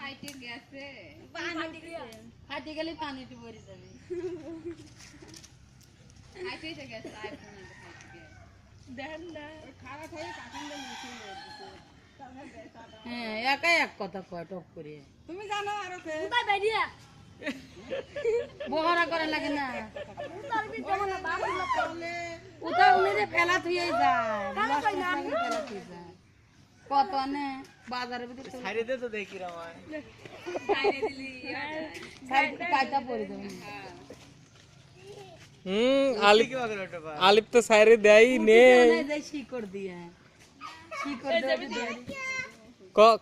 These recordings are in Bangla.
ফাইটে গেছে ফাইটে গেলে পানিতে পড়ে যাবে ফাইটে গেছে আইফোন ফাইটে দেখেন না খারাপ হয়ে কাকানটা মিশিয়ে দিয়েছে হ্যাঁ একাই এক কথা কয় টপ করে তুমি জানো আরো কে বহরা করে লাগে না উতা উনি ফেলা থুই যায় ফেলা থুই যায় কত নে বাজারের ভিতরে ছাইরে দে তো দেখি রামায় বাইরে দিলি কাইটা পড়ে যাবে আলিপ আলিপ তো ছাইরে দেই নে যাই শিকড় দিয়ে শিকড় দিয়ে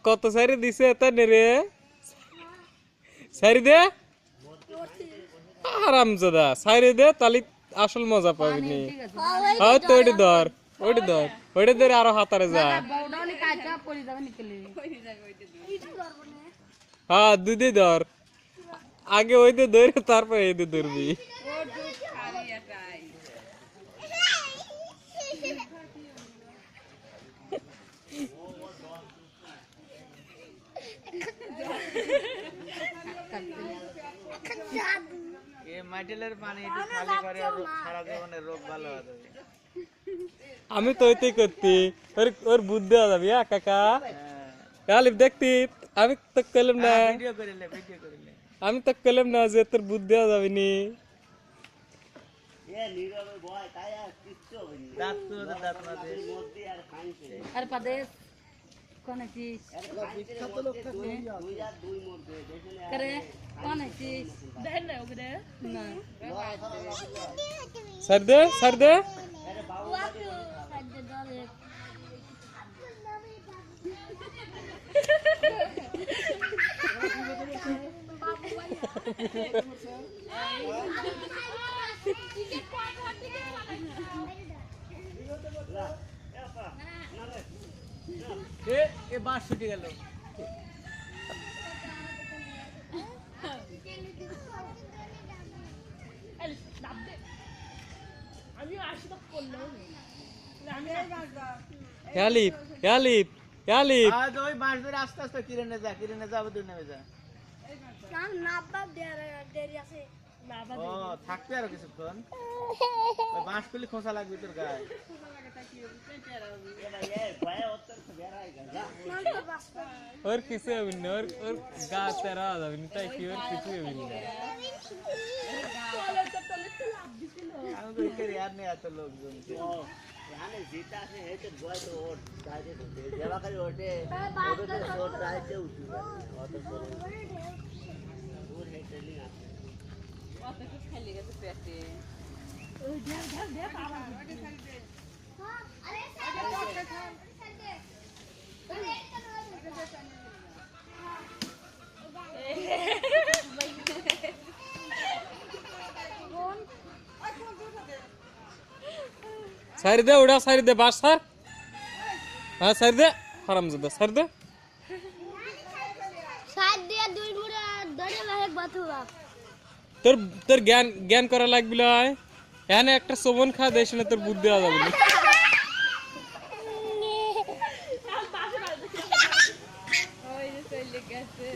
কত ছাইরে দিছে তা নে রে ছাইরে দে আরামজাদা ছাইরে দে তালি আসল মজা পাবি নি হয় তো ওইটা ধর ওইটা ধরে আরো হাতারে যা বউডানি কাইটা পড়ে যাবে নিকলে হ্যাঁ দুধে ধর আগে ওইতে ধরে তারপর এইতে ধরবি আমি তো ওইতেই করতি ওর বুদ্ধি দেওয়া যাবি কাকা আলিফ দেখতি আমি তো কইলাম না আমি তো কইলাম না যে তোর বুদ্ধি দেওয়া যাবে নি আর পাদে কোন আছিস করে কোন আছিস দেন না ওগরে না সর দে এ বাস ছুটে গেল আলিফ আলিফ আলিফ আজ ওই বাস ধরে আস্তে আস্তে কিরণে যা তুই নেমে যা ও থাকতে আরো কিছুক্ষণ বাঁশ খুলি খোঁচা লাগবে তোর গায়ে ওর কিছু হবে না ওর গা তেরা যাবে না তাই কি ওর কিছু হবে না আমি তো এখানে আর নেই এত লোকজন এখানে যেটা আছে হেতে গোয় তো ওর দাইতে দেবা করে ওঠে ওরে তো ওর দাইতে উঠি অত করে ওর হেটেলিং আছে কত কি খালি গেছে পেটে ওই দে বাবা আরে সাইড দে ওটা সাইড দে বাস স্যার হ্যাঁ সাইড দে হারামজাদা সাইড দে সাইড দিয়ে দুই মুড়ে ধরে এক বাথুবা তোর তোর জ্ঞান করা লাগবে লয় এখানে একটা সোমন খা দেশ না তোর বুদ্ধি দেওয়া যাবে না ওই যে চলে গেছে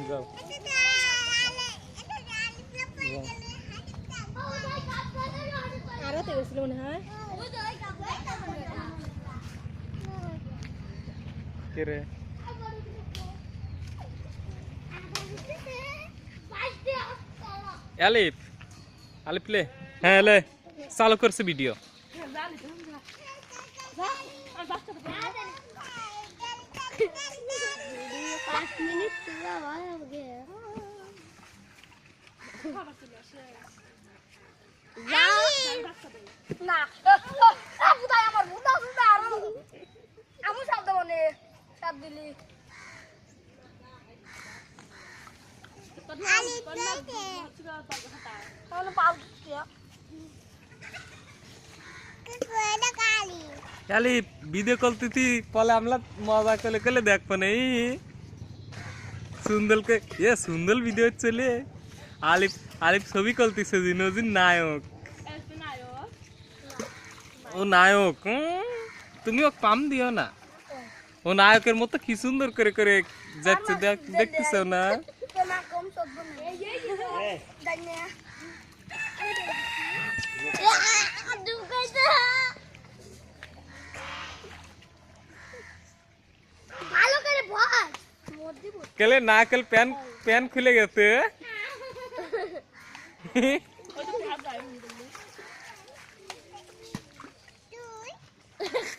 যাও আরতে গেছিল মনে হয় কে রে আলিফ আলিফ লে হ্যাঁ লে চালু করছে ভিডিও না কাট দিলি তাহলে পাও খালি ভিডিও কল তুই পলে আমলা মজা করে করে দেখবো না সুন্দর কে সুন্দর ভিডিও চলে আলিফ আলিফ ছবি কলতিছে জিনোজিন নায়ক ও নায়ক তুমি ও পাম দিও না ও নায়কের মতো কি সুন্দর করে করে যাচ্ছে দেখতেছো না কম সব ভালো করে বল কেলে নাকেল প্যান প্যান খুলে গেছে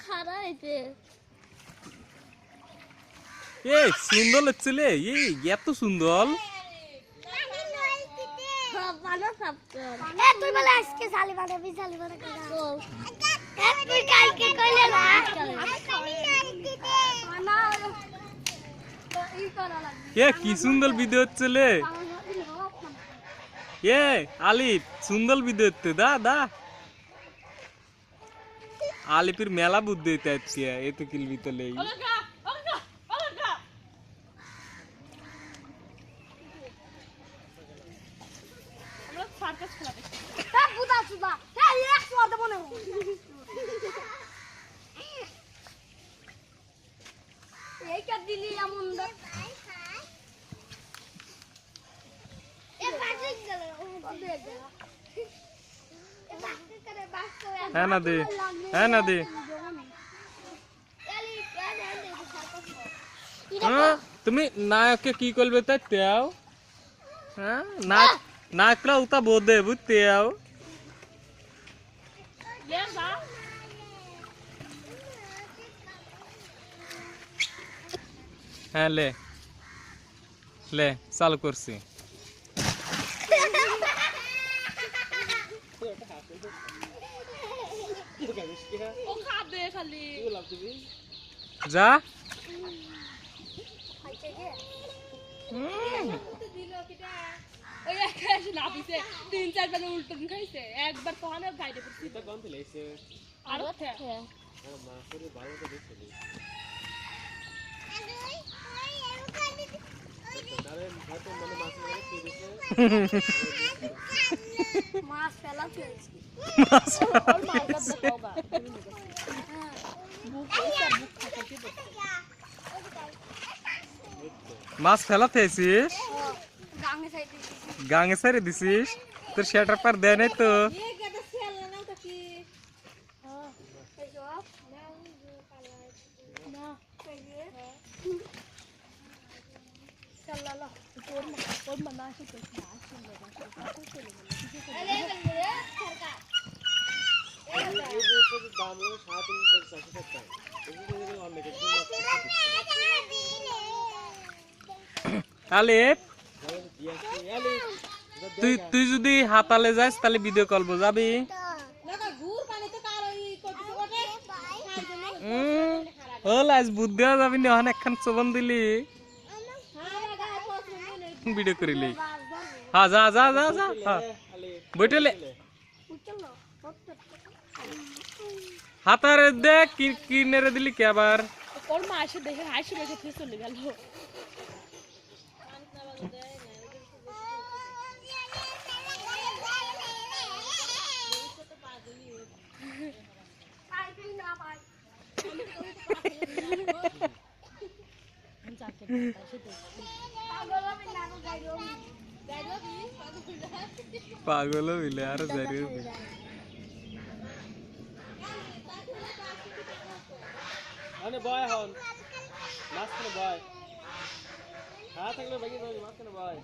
খারাপ হয়েছে এই সুন্দর লাগছিলে এই এত সুন্দর তুই বলে আজকে শালি বানাবি তুই কালকে কইলে না কি সুন্দর ভিডিও হচ্ছিলে আলিফ সুন্দর ভিডিও হচ্ছে দা দা আলিফের মেলা বুদ্ধি হইতে আজকে এ তো কিলবি তো লেই দিলি এমন হ্যাঁ না দে হ্যাঁ না দে তুমি নায়ককে কি করবে তাই তেও হ্যাঁ নায়করা উতা বোধে বুঝতে আও হ্যাঁ লে লে চালু করছি যা ওই একা এসে নাপিছে 3-4 বার উল্টো খাইছে একবার কখনো গাইডে পড়ছে আরো মাছ ফেলা মাছ ফেলাতে আছিস গাঙে সাইডে দিছিস তোর সেটার পার দেয় নাই তো আলিফ তুই যদি হাতালে যাস তাহলে ভিডিও কল যাবি আজ বুদ্ধি যাবি না একখান চবন দিলি ভিডিও করিলি হ্যাঁ যা যা যা যা বইটেলে হাতারে দেখ কি নেড়ে দিলি কে আবার ওর মা এসে দেখে হাসি মেখে চলে গেল পাগল হইলে আর জারি আনে বয় হন মাছ করে বয় হ্যাঁ থাকলে বাকি মাছ করে বয়